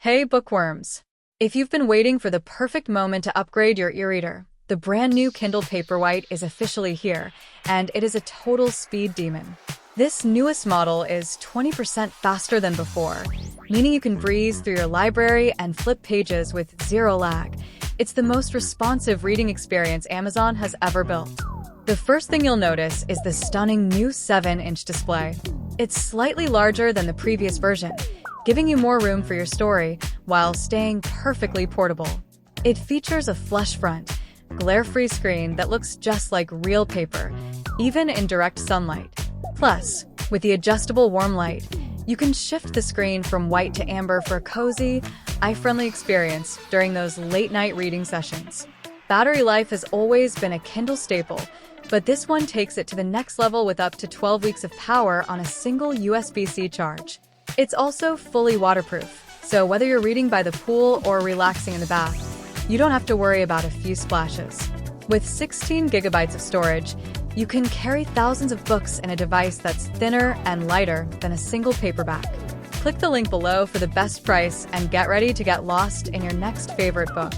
Hey bookworms! If you've been waiting for the perfect moment to upgrade your e-reader, the brand new Kindle Paperwhite is officially here, and it is a total speed demon. This newest model is 20% faster than before, meaning you can breeze through your library and flip pages with zero lag. It's the most responsive reading experience Amazon has ever built. The first thing you'll notice is the stunning new 7-inch display. It's slightly larger than the previous version, giving you more room for your story while staying perfectly portable. It features a flush front, glare-free screen that looks just like real paper, even in direct sunlight. Plus, with the adjustable warm light, you can shift the screen from white to amber for a cozy, eye-friendly experience during those late-night reading sessions. Battery life has always been a Kindle staple, but this one takes it to the next level with up to 12 weeks of power on a single USB-C charge. It's also fully waterproof, so whether you're reading by the pool or relaxing in the bath, you don't have to worry about a few splashes. With 16 gigabytes of storage, you can carry thousands of books in a device that's thinner and lighter than a single paperback. Click the link below for the best price and get ready to get lost in your next favorite book.